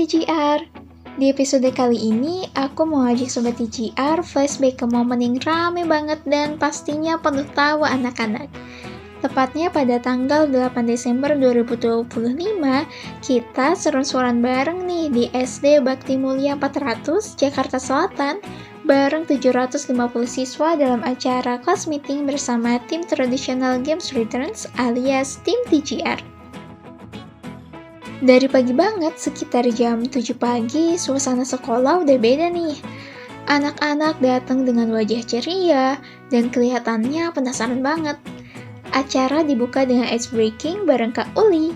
TGR. Di episode kali ini, aku mau ngajak Sobat TGR flashback ke momen yang rame banget dan pastinya penuh tawa anak-anak. Tepatnya pada tanggal 8 Desember 2025, kita seru-seruan bareng nih di SD Bakti Mulia 400, Jakarta Selatan, bareng 750 siswa dalam acara class meeting bersama tim Traditional Games Returns alias tim TGR. Dari pagi banget, sekitar jam 7 pagi, suasana sekolah udah beda nih. Anak-anak datang dengan wajah ceria dan kelihatannya penasaran banget. Acara dibuka dengan ice breaking bareng Kak Uli,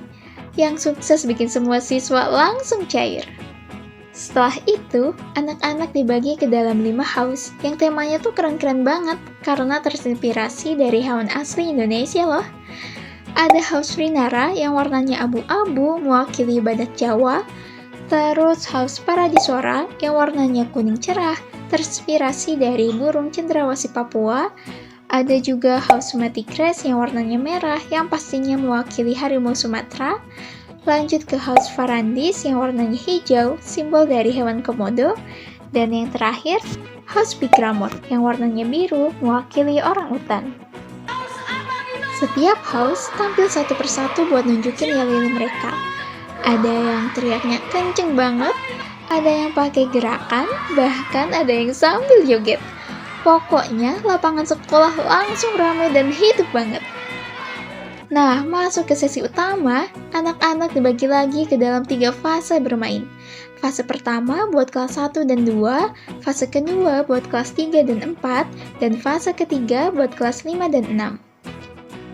yang sukses bikin semua siswa langsung cair. Setelah itu, anak-anak dibagi ke dalam 5 house, yang temanya tuh keren-keren banget, karena terinspirasi dari hewan asli Indonesia loh. Ada House Rinara yang warnanya abu-abu mewakili badak Jawa, terus House Paradisora yang warnanya kuning cerah terinspirasi dari burung cendrawasih Papua, ada juga House Maticres yang warnanya merah yang pastinya mewakili harimau Sumatera, lanjut ke House Farandis yang warnanya hijau, simbol dari hewan komodo, dan yang terakhir House Bigramor yang warnanya biru mewakili orang utan. Setiap house tampil satu persatu buat nunjukin yel-yel mereka. Ada yang teriaknya kenceng banget, ada yang pakai gerakan, bahkan ada yang sambil joget. Pokoknya lapangan sekolah langsung ramai dan hidup banget. Nah, masuk ke sesi utama, anak-anak dibagi lagi ke dalam 3 fase bermain. Fase pertama buat kelas 1 dan 2, fase kedua buat kelas 3 dan 4, dan fase ketiga buat kelas 5 dan 6.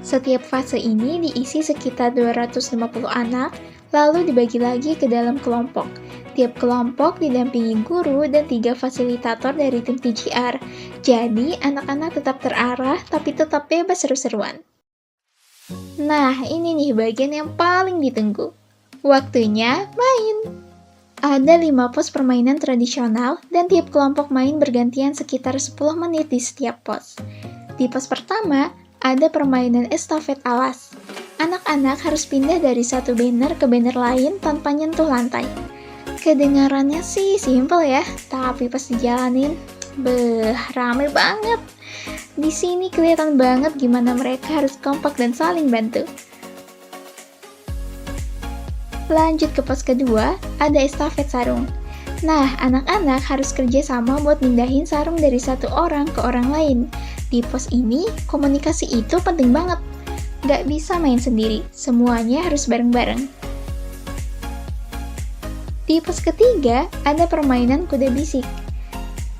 Setiap fase ini diisi sekitar 250 anak, lalu dibagi lagi ke dalam kelompok. Tiap kelompok didampingi guru dan 3 fasilitator dari tim TGR. Jadi, anak-anak tetap terarah, tapi tetap bebas seru-seruan. Nah, ini nih bagian yang paling ditunggu. Waktunya main! Ada 5 pos permainan tradisional, dan tiap kelompok main bergantian sekitar 10 menit di setiap pos. Di pos pertama, ada permainan estafet alas. Anak-anak harus pindah dari satu banner ke banner lain tanpa nyentuh lantai. Kedengarannya sih simple ya, tapi pas dijalanin, rame banget. Di sini kelihatan banget gimana mereka harus kompak dan saling bantu. Lanjut ke pos kedua, ada estafet sarung. Nah, anak-anak harus kerja sama buat mindahin sarung dari satu orang ke orang lain. Di pos ini, komunikasi itu penting banget. Gak bisa main sendiri, semuanya harus bareng-bareng. Di pos ketiga, ada permainan kuda bisik.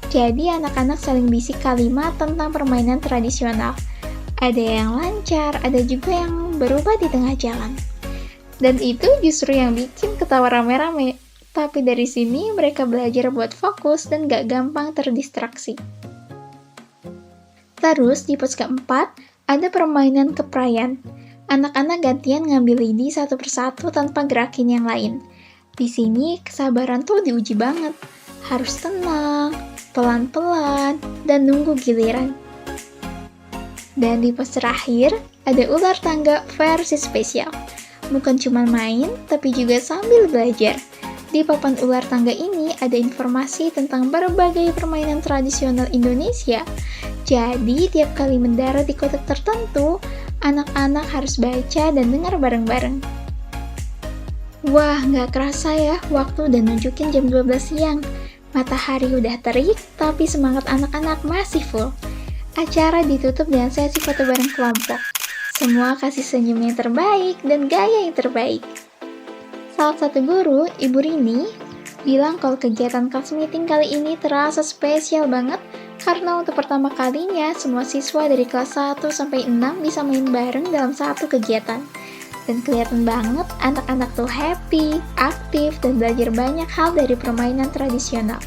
Jadi anak-anak saling bisik kalimat tentang permainan tradisional. Ada yang lancar, ada juga yang berubah di tengah jalan. Dan itu justru yang bikin ketawa rame-rame. Tapi dari sini mereka belajar buat fokus dan gak gampang terdistraksi. Terus di pos keempat, ada permainan keprayan. Anak-anak gantian ngambil lidi satu persatu tanpa gerakin yang lain. Di sini kesabaran tuh diuji banget. Harus tenang, pelan-pelan, dan nunggu giliran. Dan di pos terakhir, ada ular tangga versi spesial. Bukan cuma main, tapi juga sambil belajar. Di papan ular tangga ini ada informasi tentang berbagai permainan tradisional Indonesia. Jadi, tiap kali mendarat di kota tertentu, anak-anak harus baca dan dengar bareng-bareng. Wah, nggak kerasa ya, waktu udah nunjukin jam 12 siang. Matahari udah terik, tapi semangat anak-anak masih full. Acara ditutup dengan sesi foto bareng kelompok. Semua kasih senyum yang terbaik dan gaya yang terbaik. Salah satu guru, Ibu Rini, bilang kalau kegiatan class meeting kali ini terasa spesial banget karena untuk pertama kalinya semua siswa dari kelas 1 sampai 6 bisa main bareng dalam satu kegiatan. Dan kelihatan banget anak-anak tuh happy, aktif, dan belajar banyak hal dari permainan tradisional.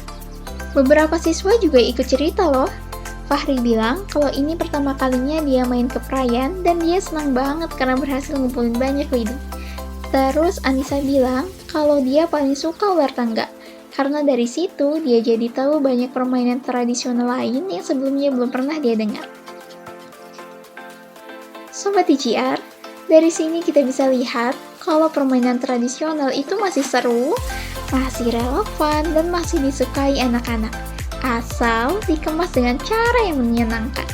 Beberapa siswa juga ikut cerita loh. Fahri bilang kalau ini pertama kalinya dia main keprayan dan dia senang banget karena berhasil ngumpulin banyak lidi. Terus Anissa bilang kalau dia paling suka ular tangga, karena dari situ dia jadi tahu banyak permainan tradisional lain yang sebelumnya belum pernah dia dengar. Sobat TGR, dari sini kita bisa lihat kalau permainan tradisional itu masih seru, masih relevan, dan masih disukai anak-anak, asal dikemas dengan cara yang menyenangkan.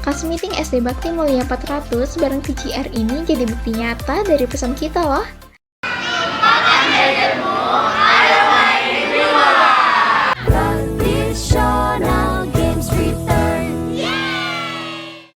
Kelas meeting SD Bakti Mulia 400 bareng TGR ini jadi bukti nyata dari pesan kita loh.